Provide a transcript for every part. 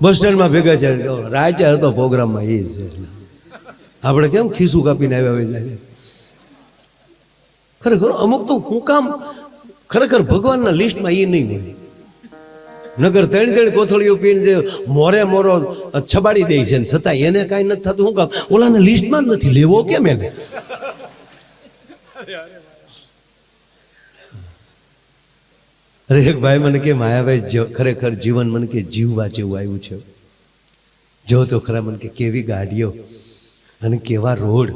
બસ સ્ટેન્ડમાં ભેગા છે, રાજ્ય હતો પ્રોગ્રામમાં એ છે. આપણે કેમ ખીસું કાપીને આવ્યા હોય જાય. ખરેખર અમુક તો હું કામ ખરેખર ભગવાનના લિસ્ટમાં એ નહીં હોય. નગર ત્રણ કોથળીઓ પીને જે મોરે મોરો છબાડી દે છે ને છતાં એને કાંઈ નથી થતું. શું કામ? ઓલાને લિસ્ટમાં જ નથી લેવો કેમ એને? અરે એક ભાઈ મને કે માયાભાઈ ખરેખર જીવન મને કે જીવવા જેવું આવ્યું છે. જો તો ખરા મને કે કેવી ગાડીઓ અને કેવા રોડ.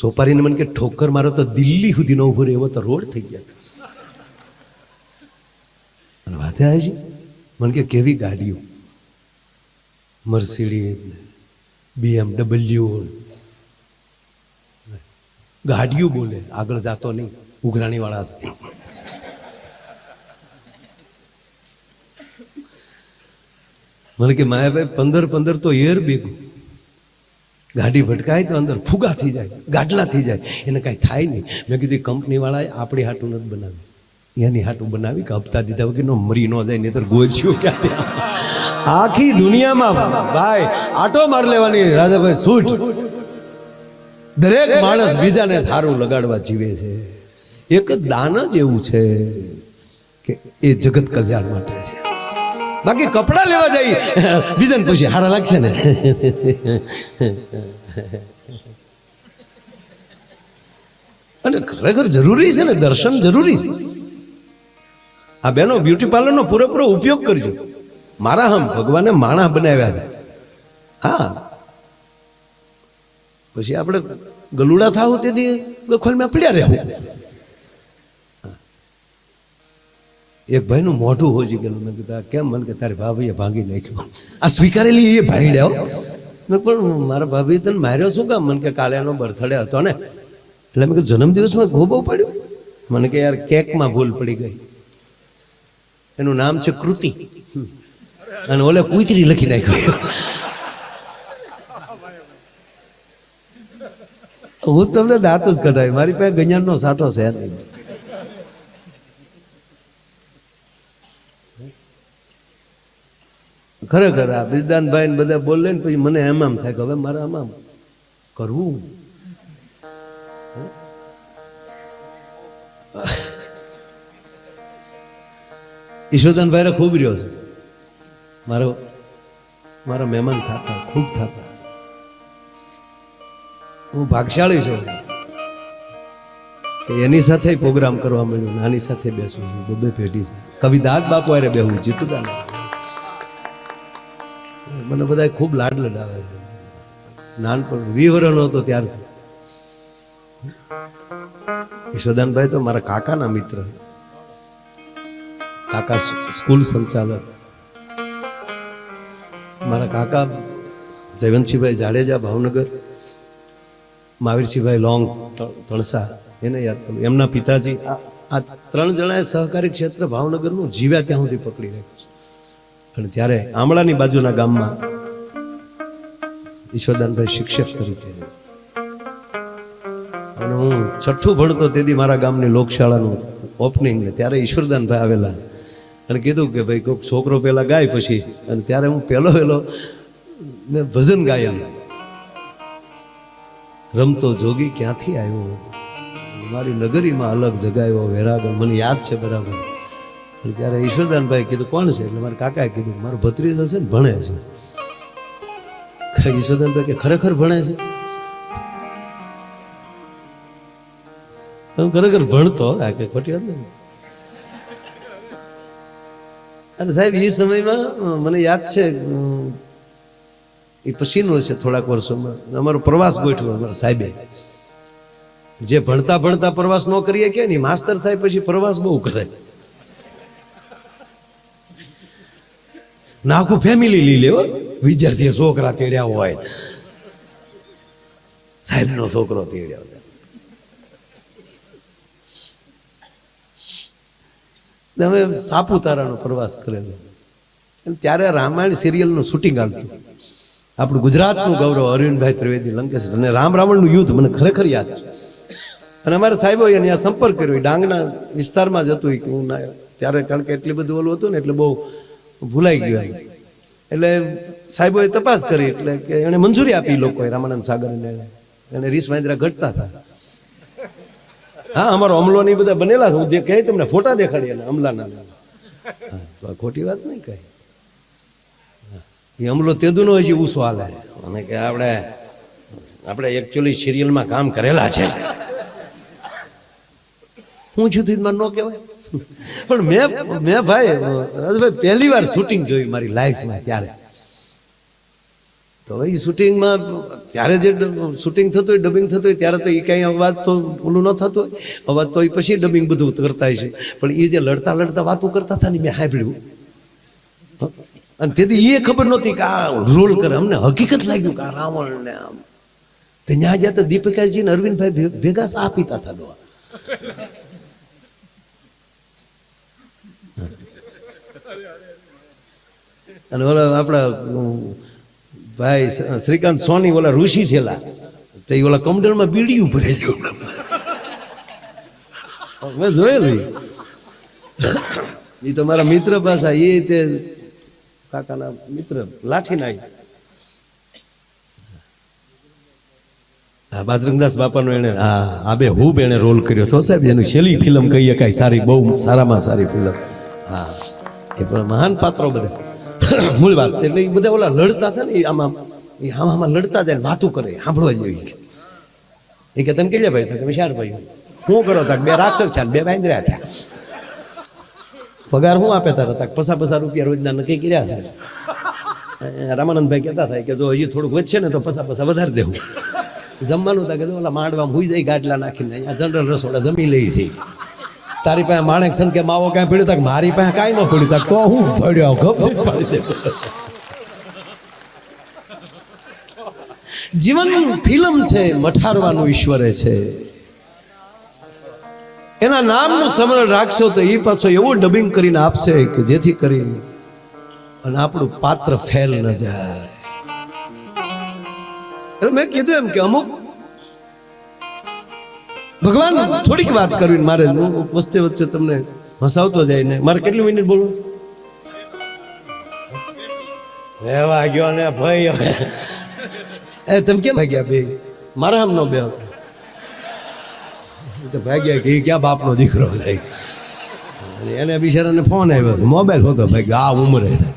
સોપારીને મને કે ઠોકર મારો તો દિલ્હી સુધી ન ઉભો રહે એવો તો રોડ થઈ ગયા. અને વાતે આવે છે મને કે કેવી ગાડીઓ, મર્સિડીઝ, BMW ગાડીઓ બોલે, આગળ જાતો નહીં, ઉઘરાણી વાળા છે. મને કે માયાભાઈ 15 તો એર બેગું, ગાડી ભટકાય તો અંદર ફુગા થઈ જાય, ગાડલા થઈ જાય, એને કાંઈ થાય નહીં. મેં કીધું કંપની વાળાએ આપણી હાટું નથી બનાવી, એની હાટું બનાવી કે હપ્તા દીધા વગર મરી ન જાય, નહીં તો ગોચ્યું ક્યાંથી. આખી દુનિયામાં ભાઈ આટો માર લેવાની રાજાભાઈ છૂટ. દરેક માણસ બીજાને સારું લગાડવા જીવે છે. એક દાન જ એવું છે કે એ જગત કલ્યાણ માટે છે. બાકી કપડા લેવા જાય બીજાને પછી હારા લાગશે ને. અને ખરેખર જરૂરી છે ને, દર્શન જરૂરી છે. આ બેનો બ્યુટી પાર્લરનો પૂરેપૂરો ઉપયોગ કરજો. મારા હમ ભગવાને માણસ બનાવ્યા છે. હા, પછી આપણે ગલુડા થાવ તેથી ગખોલમાં પડ્યા રહેવું. એક ભાઈનું મોઢું હોજી ગયેલું. મેં કીધું કેમ? મને કે તારી ભાભીએ ભાંગી નાખ્યું. આ સ્વીકારેલી એ ભાઈ લ્યો. મેં પણ મારા ભાભી તને માર્યો શું કામ? મને કે કાલે એનો બર્થડે હતો ને, એટલે મેં કીધું જન્મદિવસમાં બહુ પડ્યું. મને કે યાર કેકમાં ભૂલ પડી ગઈ. એનું નામ છે કૃતિ અને ઓલે કુતરી લખી નાખ્યો. હું તમને દાંત જ કઢાવી, મારી પાસે ગંજાનનો સાટો છે નહીં. ખરેખર આ બ્રિજદાનભાઈ ને બધા બોલે ને પછી મને એમ થાય કે હવે મારે આમ કરવું. ઈશ્વરદાનભાઈ ખૂબ રહ્યો છે. મારા મહેમાન થતા ખૂબ થતા. હું ભાગશાળી છું કે એની સાથે પ્રોગ્રામ કરવા મળ્યો, આની સાથે બેસું છું. બે પેઢી છે. કવિદાસ બાપુ અરે બેહું જીતુદા. મને બધા ખૂબ લાડ લડાવે છે. નાનપણ 20 વર્ષનો હતો ત્યારથી. ઈશ્વરદાનભાઈ તો મારા કાકાના મિત્ર, કાકા સ્કૂલ સંચાલક. મારા કાકા જયવંતસિંહભાઈ જાડેજા ભાવનગર, મહાવીરસિંહભાઈ લોંગ તણસા, એને યાદ કરું. એમના પિતાજી આ 3 જણાએ સહકારી ક્ષેત્ર ભાવનગરનું જીવ્યા ત્યાં સુધી પકડી રાખ્યું. અને ત્યારે આમળાની બાજુના ગામમાં ઈશ્વરદાનભાઈ શિક્ષક તરીકે, અને હું 6ઠું ભણતો તેથી મારા ગામની લોકશાળાનું ઓપનિંગ, ત્યારે ઈશ્વરદાનભાઈ આવેલા અને કીધું કે ભાઈ કોઈક છોકરો પહેલા ગાય પછી. અને ત્યારે હું પહેલો મેં ભજન ગાયેલું, રમતો જોગી ક્યાંથી આવ્યો, મારી નગરીમાં અલગ જગાયો વેરાગો. મને યાદ છે બરાબર. ત્યારે ઈશ્વરદાનભાઈ કીધું કોણ છે? એટલે મારા કાકાએ કીધું મારો ભત્રીજો છે ને ભણે છે. ઈશ્વરદાનભાઈ કે ખરેખર ભણે છે? ખરેખર ભણતો, આ કે ખોટી વાત નહીં. અને સાહેબ એ સમયમાં મને યાદ છે, એ પછીનો છે થોડાક વર્ષોમાં, અમારો પ્રવાસ ગોઠવ્યો અમારા સાહેબે. જે ભણતા ભણતા પ્રવાસ ન કરીએ કે નહીં, માસ્તર થાય પછી પ્રવાસ બહુ કરે. નાખું ફેમિલી લઈ લેવો, વિદ્યાર્થીઓ છોકરા તેડ્યા હોય, સાહેબનો છોકરો તેડ્યા હોય. અમે સાપુતારાનો પ્રવાસ કરેલો. ત્યારે રામાયણ સિરિયલનું શૂટિંગ આવતું. આપણું ગુજરાતનું ગૌરવ અરવિંદભાઈ ત્રિવેદી લંકેશ અને રાવણનું યુદ્ધ મને ખરેખર યાદ છે. અને અમારા સાહેબો અહીંયા સંપર્ક કર્યો, ડાંગના વિસ્તારમાં જ હતું કે હું ત્યારે, કારણ કે એટલી બધું ઓલું હતું ને એટલે બહુ ભૂલાઈ ગયું. એટલે સાહેબોએ તપાસ કરી એટલે કે એને મંજૂરી આપી લોકોએ રામાનંદ સાગરને એને રીસ વાંદરા ઘટતા હતા. હા અમારો અમલો ને બધા બનેલા છે, હું કહે તમને ફોટા દેખાડી એને અમલાના. તો ખોટી વાત નહીં કઈ. એ અમલો તેદુનો હજી ઊંસો હાલે અને કે આપણે એકચ્યુઅલી સિરિયલમાં કામ કરેલા છે. હું છું થી ન કહેવાય પણ મેં ભાઈ પહેલી વાર શૂટિંગ જોયું મારી લાઈફમાં ત્યારે. તો એ શૂટિંગમાં ત્યારે જે શૂટિંગ થતું હોય ડબિંગ થતું હોય ત્યારે તો એ કાંઈ અવાજ તો ઓલું ન થતું હોય, અવાજ તો એ પછી ડબિંગ બધું કરતા હોય છે. પણ એ જે લડતા વાતો કરતા હતા ને મેં સાંભળ્યું અને તેથી એ ખબર નહોતી કે આ રોલ કરે. અમને હકીકત લાગ્યું કે આ રાવણ ને આમ. તો ત્યાં જ્યાં તો દીપિકાજી ને અરવિંદભાઈ ભેગા સા પીતા હતા ડોહા. અને ઓલા આપણા ભાઈ શ્રીકાંત સોની ઓલા ઋષિ થયેલા તો એ ઓલા કમડલમાં બીડીયું ભરેલું મેં જોયેલું. એ તો મારા મિત્ર પાસે એ તે કાકાના મિત્ર લાઠીના બાજરંગદાસ બાપાનો એને આબે હુબ એને રોલ કર્યો છો સાહેબ. એની છેલ્લી ફિલ્મ કહીએ કાંઈ સારી, બહુ સારામાં સારી ફિલ્મ. હા એ પણ મહાન પાત્રો બધા મૂળ વાત. એટલે એ બધા ઓલા લડતા હતા ને આમાં લડતા જાય વાતું કરે સાંભળવા જોઈએ. એ કે તમે કેટલા ભાઈ તમે 4 ભાઈ. શું કરો તા 2 રાક્ષસ છે 2 વાંદરા છે. પગાર શું આપે તારે તા 50 રૂપિયા રોજના નક્કી કર્યા છે. રામાનંદભાઈ કહેતા થાય કે જો હજી થોડુંક વધશે ને તો 50 વધારે દેવું. જમવાનું તા કે ઓલા માંડવા હુઈ જાય ગાડલા નાખીને અહીંયા જનરલ રસોડા જમી લઈ છે. તારી પાસે માણેક સન કે માવો કાંઈ પડ્યું તક મારી પાસે કાંઈ ન પડ્યું તક તો હું ધોડ્યો ગપ પાડી દે. જીવન ફિલ્મ છે, મઠારવાનું ઈશ્વરે છે. એના નામનું સ્મરણ રાખશો તો એ પાછો એવું ડબિંગ કરીને આપશે કે જેથી કરી અને આપણું પાત્ર ફેલ ન જાય. એટલે મેં કીધું એમ કે અમુક ભગવાન થોડીક વાત કરવી મારે વચ્ચે વચ્ચે તમને હસાવતો જાય ને. મારે કેટલી મિનિટ બોલવું? રહેવા ગયો ને ભાઈ. એ તમે કેમ ભાગ્યા ભાઈ? મારા આમ નો બે તો ભાગ્યા કે ક્યાં બાપનો દીકરો થાય. એને બિચારાને ફોન આવ્યો હતો, મોબાઈલ હોતો ભાઈ આ ઉંમરે છે.